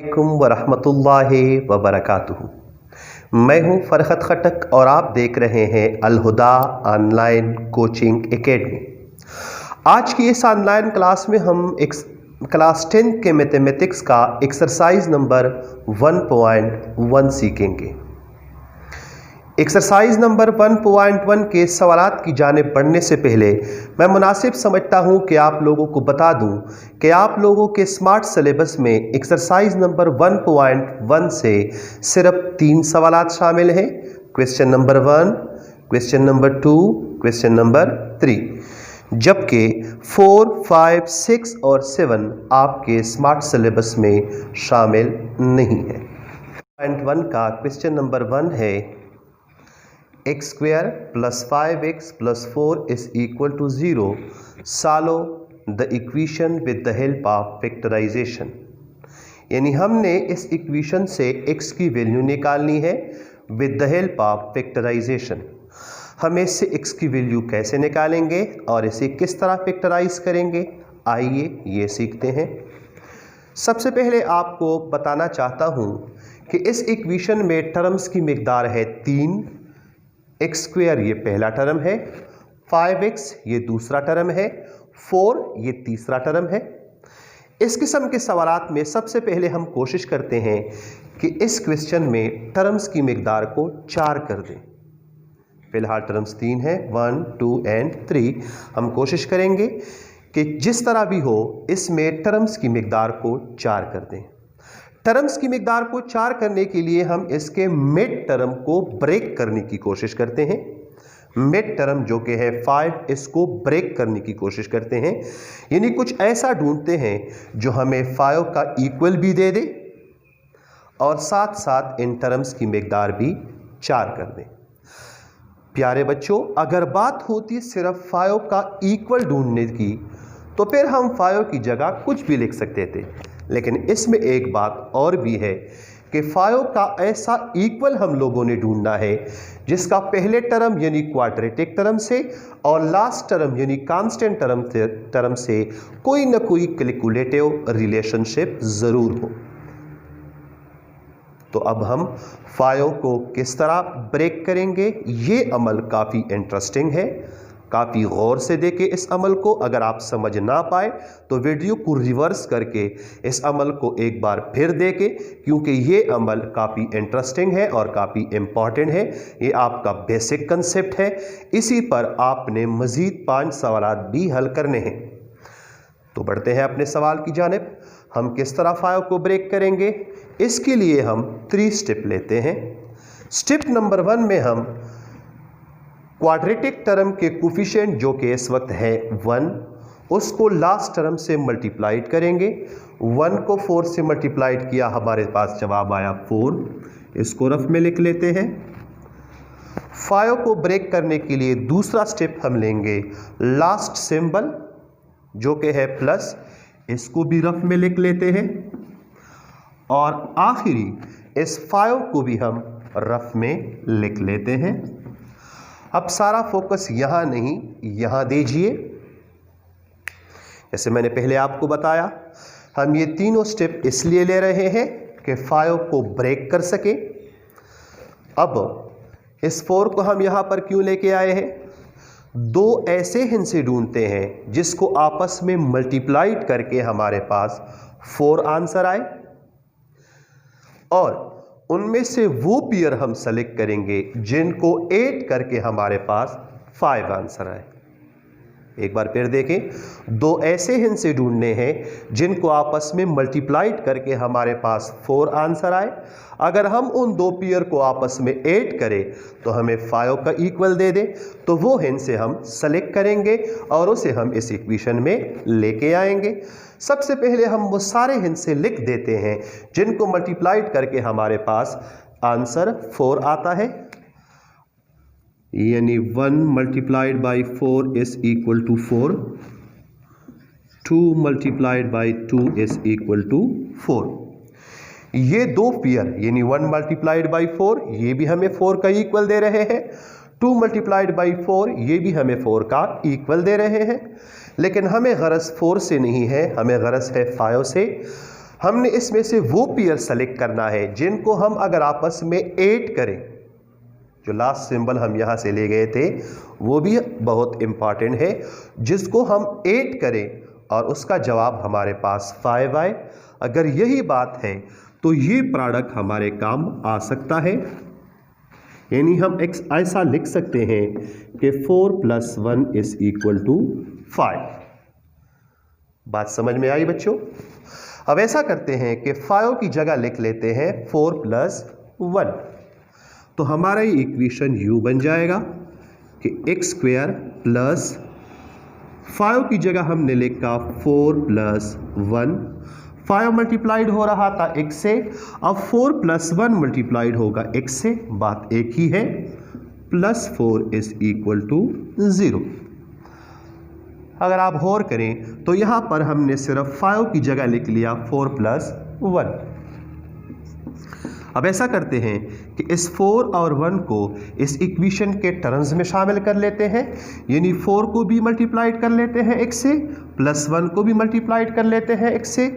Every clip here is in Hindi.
अलैकुम वरहमतुल्लाहि वबरकातुहू। मैं हूं फरहत खटक और आप देख रहे हैं अल हुदा ऑनलाइन कोचिंग एकेडमी। आज की इस ऑनलाइन क्लास में हम क्लास 10 के मैथमेटिक्स का एक्सरसाइज नंबर 1.1 सीखेंगे। एक्सरसाइज नंबर 1.1 के सवालात की जानिब बढ़ने से पहले मैं मुनासिब समझता हूं कि आप लोगों को बता दूं कि आप लोगों के स्मार्ट सिलेबस में एक्सरसाइज नंबर 1.1 से सिर्फ 3 सवालात शामिल हैं। Question number 1, question number 2, question number 3, जबकि 4, 5, 6 और 7 आपके स्मार्ट सिलेबस में शामिल नहीं है। 1.1 का क्वेश्चन नंबर 1 है x square plus 5x plus 4 is equal to 0. Solve the equation with the help of factorization. यानी हमने इस इक्वेशन से x की वैल्यू निकालनी है with the help of factorization। हम इससे x की वैल्यू कैसे निकालेंगे और इसे किस तरह फैक्टराइज करेंगे, आइए ये सीखते हैं। सबसे पहले आपको बताना चाहता हूँ कि इस इक्वेशन में टर्म्स की मिकदार है 3। एक्स स्क्वायर ये पहला टर्म है, 5x ये दूसरा टर्म है, 4 ये तीसरा टर्म है। इस किस्म के सवालात में सबसे पहले हम कोशिश करते हैं कि इस क्वेश्चन में टर्म्स की मिकदार को 4 कर दें। फिलहाल टर्म्स 3 है, 1, 2 एंड 3। हम कोशिश करेंगे कि जिस तरह भी हो इसमें टर्म्स की मिकदार को 4 कर दें। टर्म्स की मिकदार को 4 करने के लिए हम इसके मिड टर्म को ब्रेक करने की कोशिश करते हैं। मिड टर्म जो कि है 5, इसको ब्रेक करने की कोशिश करते हैं, यानी कुछ ऐसा ढूंढते हैं जो हमें 5 का इक्वल भी दे दे और साथ साथ इन टर्म्स की मिकदार भी 4 कर दें। प्यारे बच्चों, अगर बात होती सिर्फ 5 का इक्वल ढूंढने की तो फिर हम 5 की जगह कुछ भी लिख सकते थे, लेकिन इसमें एक बात और भी है कि 5 का ऐसा इक्वल हम लोगों ने ढूंढना है जिसका पहले टर्म यानी क्वाड्रेटिक टर्म से और लास्ट टर्म यानी कांस्टेंट टर्म से कोई ना कोई कैलकुलेटिव रिलेशनशिप जरूर हो। तो अब हम 5 को किस तरह ब्रेक करेंगे, ये अमल काफ़ी इंटरेस्टिंग है। काफ़ी गौर से देखें इस अमल को। अगर आप समझ ना पाए तो वीडियो को रिवर्स करके इस अमल को एक बार फिर देखें, क्योंकि ये अमल काफ़ी इंटरेस्टिंग है और काफ़ी इम्पॉर्टेंट है। ये आपका बेसिक कंसेप्ट है। इसी पर आपने मज़ीद 5 सवालात भी हल करने हैं। तो बढ़ते हैं अपने सवाल की जानिब। हम किस तरह 5 को ब्रेक करेंगे, इसके लिए हम 3 स्टेप लेते हैं। स्टेप नंबर 1 में हम क्वाड्रेटिक टर्म के कोफिशिएंट जो कि इस वक्त है 1, उसको लास्ट टर्म से मल्टीप्लाइड करेंगे। 1 को 4 से मल्टीप्लाइड किया, हमारे पास जवाब आया 4। इसको रफ में लिख लेते हैं। 5 को ब्रेक करने के लिए दूसरा स्टेप हम लेंगे लास्ट सिंबल जो कि है प्लस, इसको भी रफ में लिख लेते हैं। और आखिरी इस 5 को भी हम रफ में लिख लेते हैं। अब सारा फोकस यहां नहीं, यहां दीजिए। जैसे मैंने पहले आपको बताया, हम ये तीनों स्टेप इसलिए ले रहे हैं कि 5 को ब्रेक कर सके। अब इस 4 को हम यहां पर क्यों लेके आए हैं? 2 ऐसे हिस्से ढूंढते हैं जिसको आपस में मल्टीप्लाइड करके हमारे पास 4 आंसर आए, और उनमें से वो पेयर हम सेलेक्ट करेंगे जिनको 8 करके हमारे पास 5 आंसर आए। एक बार फिर देखें, 2 ऐसे हिस्से ढूंढने हैं जिनको आपस में मल्टीप्लाइड करके हमारे पास 4 आंसर आए। अगर हम उन 2 पेयर को आपस में 8 करें तो हमें 5 का इक्वल दे दे, तो वो हिस्से हम सेलेक्ट करेंगे और उसे हम इस इक्वेशन में लेके आएंगे। सबसे पहले हम वो सारे हिस्से लिख देते हैं जिनको मल्टीप्लाइड करके हमारे पास आंसर 4 आता है, यानी 1 multiplied by 4 is equal to 4, 2 multiplied by 2 is equal to 4। ये 2 पेयर यानी 1 मल्टीप्लाइड बाई 4 ये भी हमें 4 का इक्वल दे रहे हैं, 2 मल्टीप्लाइड बाई 4 ये भी हमें 4 का इक्वल दे रहे हैं। लेकिन हमें गरज 4 से नहीं है, हमें गरज है 5 से। हमने इसमें से वो पेयर सेलेक्ट करना है जिनको हम अगर आपस में ऐड करें, जो लास्ट सिंबल हम यहां से ले गए थे वो भी बहुत इंपॉर्टेंट है, जिसको हम ऐड करें और उसका जवाब हमारे पास 5 आए। अगर यही बात है तो ये प्रोडक्ट हमारे काम आ सकता है। यानी हम ऐसा लिख सकते हैं कि 4 + 1 = 5। बात समझ में आई बच्चों? अब ऐसा करते हैं कि 5 की जगह लिख लेते हैं 4 + 1। तो हमारा ये इक्वेशन यू बन जाएगा कि x² प्लस 5 की जगह हमने लिखा 4 + 1। 5 मल्टीप्लाइड हो रहा था x से, अब 4 + 1 मल्टीप्लाइड होगा x से, बात एक ही है, +4 = 0। अगर आप गौर करें तो यहां पर हमने सिर्फ 5 की जगह लिख लिया 4 + 1। अब ऐसा करते हैं कि इस 4 और 1 को इस इक्वेशन के टर्म्स में शामिल कर लेते हैं, यानी 4 को भी मल्टीप्लाइड कर लेते हैं x से, +1 को भी मल्टीप्लाइड कर लेते हैं x से।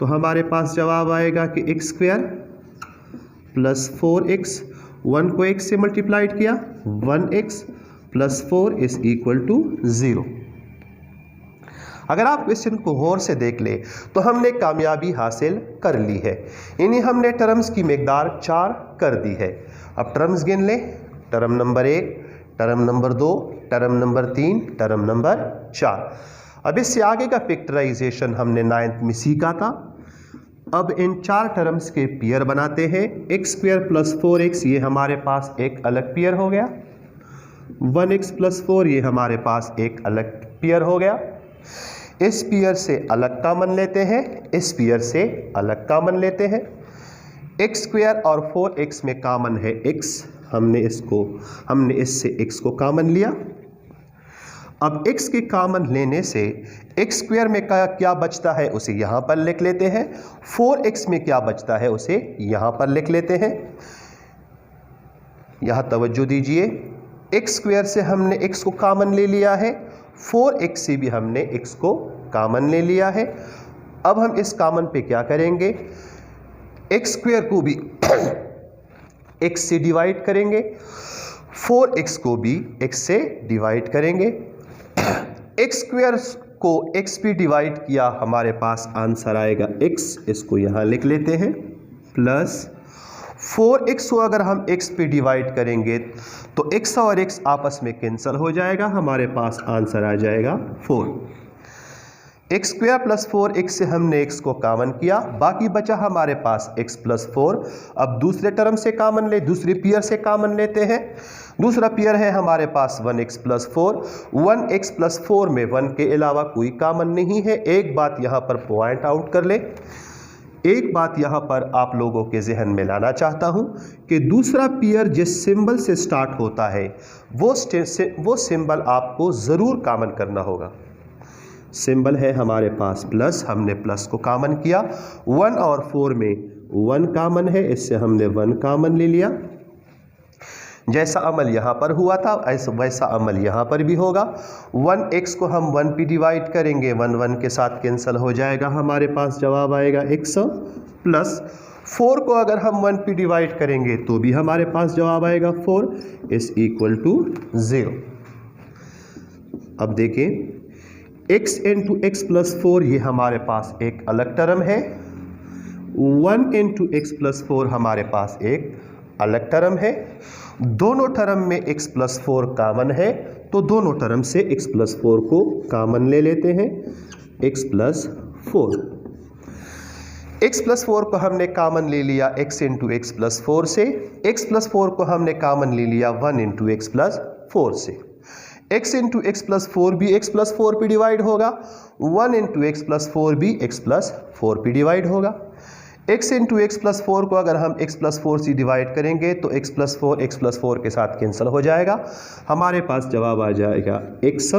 तो हमारे पास जवाब आएगा कि x² + 4x, 1 को x से मल्टीप्लाइड किया 1x + 4 = 0। अगर आप क्वेश्चन को गौर से देख ले तो हमने कामयाबी हासिल कर ली है, यानी हमने टर्म्स की मिकदार 4 कर दी है। अब टर्म्स गिन लें, term number 1, term number 2, term number 3, term number 4। अब इससे आगे का फैक्टराइजेशन हमने 9th में सीखा था। अब इन 4 टर्म्स के पेयर बनाते हैं। x² + 4x ये हमारे पास एक अलग पेयर हो गया, 1x + 4 ये हमारे पास एक अलग पेयर हो गया। इस पेयर से अलग कॉमन लेते हैं, इस पेयर से अलग कॉमन लेते हैं। x² और 4x में कॉमन है x, हमने इससे x को कॉमन लिया। अब x के कॉमन लेने से x² में क्या बचता है उसे यहां पर लिख लेते हैं, 4x में क्या बचता है उसे यहां पर लिख लेते हैं। यहां तवज्जो दीजिए, x² से हमने x को कॉमन ले लिया है, 4x से भी हमने x को कॉमन ले लिया है। अब हम इस कॉमन पे क्या करेंगे, x² को भी x से डिवाइड करेंगे, 4x को भी x से डिवाइड करेंगे। x² को x पे डिवाइड किया, हमारे पास आंसर आएगा x, इसको यहां लिख लेते हैं, प्लस 4x को अगर हम x पे डिवाइड करेंगे तो x और x आपस में कैंसिल हो जाएगा, हमारे पास आंसर आ जाएगा 4। x² + 4x से हमने x को कॉमन किया, बाकी बचा हमारे पास x + 4। अब दूसरे टर्म से कॉमन ले, दूसरे पेयर से कॉमन लेते हैं। दूसरा पेयर है हमारे पास 1x + 4। 1x + 4 में 1 के अलावा कोई कॉमन नहीं है। एक बात यहां पर पॉइंट आउट कर ले, एक बात यहां पर आप लोगों के जहन में लाना चाहता हूं कि दूसरा पेयर जिस सिंबल से स्टार्ट होता है वो सिंबल आपको जरूर कॉमन करना होगा। सिंबल है हमारे पास प्लस, हमने प्लस को कॉमन किया। 1 और 4 में 1 कॉमन है, इससे हमने 1 कॉमन ले लिया। जैसा अमल यहां पर हुआ था वैसा अमल यहां पर भी होगा। 1x को हम 1 पे डिवाइड करेंगे, 1 1 के साथ कैंसिल हो जाएगा, हमारे पास जवाब आएगा x, प्लस 4 को अगर हम 1 पे डिवाइड करेंगे तो भी हमारे पास जवाब आएगा 4 = 0। अब देखें, x × x + 4 ये हमारे पास एक अलग टर्म है, 1 × x + 4 हमारे पास एक अलग टर्म है। दोनों टर्म में x + 4 कॉमन है, तो दोनों टर्म से x + 4 को कॉमन ले लेते हैं, x + 4। x + 4 को हमने कॉमन ले लिया x × x + 4 से, x + 4 को हमने कॉमन ले लिया 1 × x + 4 से। x × x + 4 भी x + 4 पे डिवाइड होगा, 1 × x + 4 भी x + 4 पे डिवाइड होगा। x × x + 4 को अगर हम x + 4 से डिवाइड करेंगे तो x + 4 x + 4 के साथ कैंसिल हो जाएगा, हमारे पास जवाब आ जाएगा x।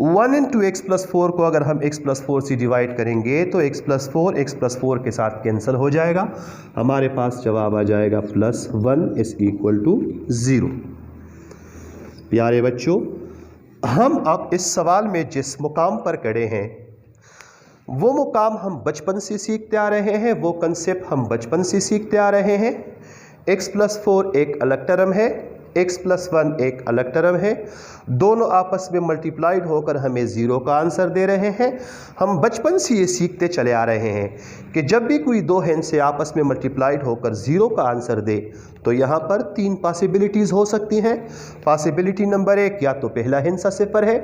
1 × x + 4 को अगर हम x + 4 से डिवाइड करेंगे तो x + 4 x + 4 के साथ कैंसिल हो जाएगा, हमारे पास जवाब आ जाएगा +1 = 0। प्यारे बच्चों, हम अब इस सवाल में जिस मुकाम पर खड़े हैं वो मुकाम हम बचपन से सीखते आ रहे हैं, वो कंसेप्ट हम बचपन से सीखते आ रहे हैं। x+4 एक अलग टर्म है, x+1 एक अलग टर्म है, दोनों आपस में मल्टीप्लाइड होकर हमें 0 का आंसर दे रहे हैं। हम बचपन से ये सीखते चले आ रहे हैं कि जब भी कोई दो हिस्से आपस में मल्टीप्लाइड होकर 0 का आंसर दे तो यहाँ पर 3 पॉसिबिलिटीज़ हो सकती हैं। पॉसिबिलिटी नंबर 1, या तो पहला हिस्सा सिफर है,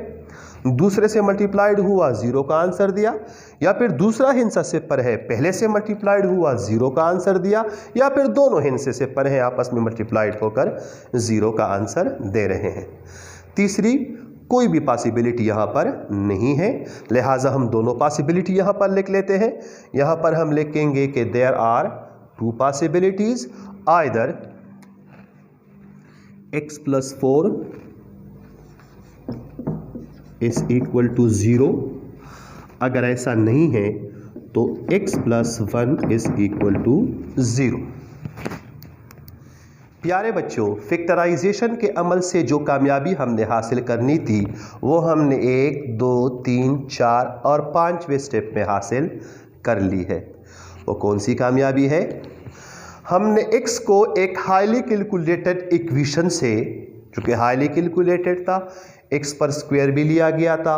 दूसरे से मल्टीप्लाइड हुआ 0 का आंसर दिया, या फिर दूसरा हिस्सा सिफर है, पहले से मल्टीप्लाइड हुआ 0 का आंसर दिया, या फिर दोनों हिस्से सिफर हैं आपस में मल्टीप्लाइड होकर 0 का आंसर दे रहे हैं। तीसरी कोई भी पॉसिबिलिटी यहाँ पर नहीं है, लिहाजा हम दोनों पॉसिबिलिटी यहाँ पर लिख लेते हैं। यहाँ पर हम लिखेंगे कि there are 2 possibilities, either x+4 is equal to 0। अगर ऐसा नहीं है तो x+1 इज इक्वल टू 0। प्यारे बच्चों, फैक्टराइजेशन के अमल से जो कामयाबी हमने हासिल करनी थी वो हमने 1, 2, 3, 4 और 5वें स्टेप में हासिल कर ली है। वो कौन सी कामयाबी है? हमने x को एक हाईली कैलकुलेटेड इक्वेशन से, जो कि हाईली कैलकुलेटेड था, x पर स्क्वायर भी लिया गया था,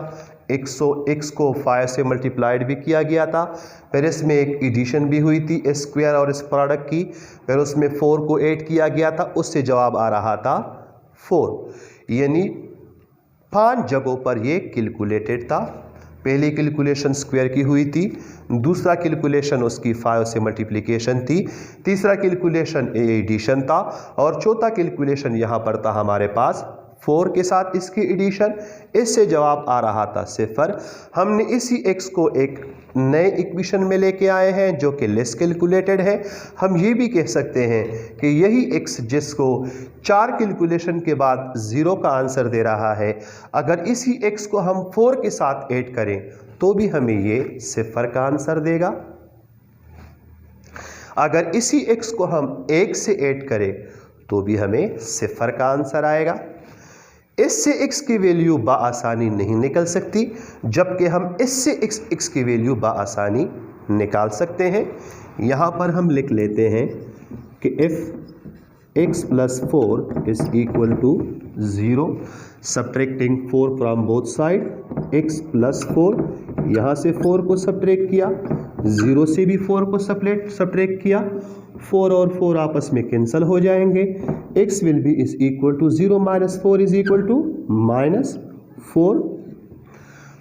x को 5 से मल्टीप्लाइड भी किया गया था, फिर इसमें एक एडिशन भी हुई थी स्क्वायर और इस प्रोडक्ट की, फिर उसमें 4 को ऐड किया गया था, उससे जवाब आ रहा था 4। यानी 5 जगहों पर ये कैलकुलेटेड था। पहली कैलकुलेशन स्क्वायर की हुई थी, दूसरा कैलकुलेशन उसकी 5 से मल्टीप्लिकेशन थी, तीसरा कैलकुलेशन एडिशन था, और चौथा कैलकुलेशन यहाँ पर था हमारे पास 4 के साथ इसकी एडिशन। इससे जवाब आ रहा था सिफर। हमने इसी x को एक नए इक्वेशन में लेके आए हैं जो कि लेस कैलकुलेटेड है। हम ये भी कह सकते हैं कि यही x जिसको 4 कैलकुलेशन के बाद 0 का आंसर दे रहा है, अगर इसी x को हम 4 के साथ ऐड करें तो भी हमें ये सिफर का आंसर देगा। अगर इसी x को हम 1 से ऐड करें तो भी हमें सिफर का आंसर आएगा। इससे x की वैल्यू बाआसानी नहीं निकल सकती, जबकि हम इससे x की वैल्यू बाआसानी निकाल सकते हैं। यहाँ पर हम लिख लेते हैं कि if x+4 is equal to 0, subtracting 4 from both side, x+4, यहाँ से 4 को सब्ट्रैक्ट किया, 0 से भी 4 को सब्ट्रैक्ट किया, 4 और 4 आपस में कैंसिल हो जाएंगे, x will be is equal to 0 minus 4 is equal to -4।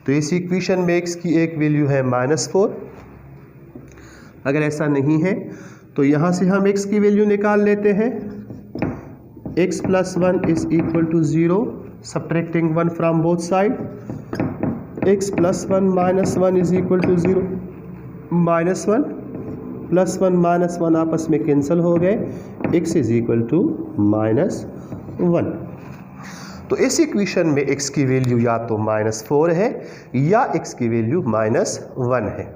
तो इस इक्वेशन में x की एक वैल्यू है -4। अगर ऐसा नहीं है तो यहाँ से हम x की वैल्यू निकाल लेते हैं। x+1 is equal to 0, subtracting 1 from both side, x+1 -1 is equal to 0, -1 +1 -1 आपस में कैंसिल हो गए, x इज इक्वल टू -1। तो इस इक्वेशन में x की वैल्यू या तो -4 है या x की वैल्यू -1 है।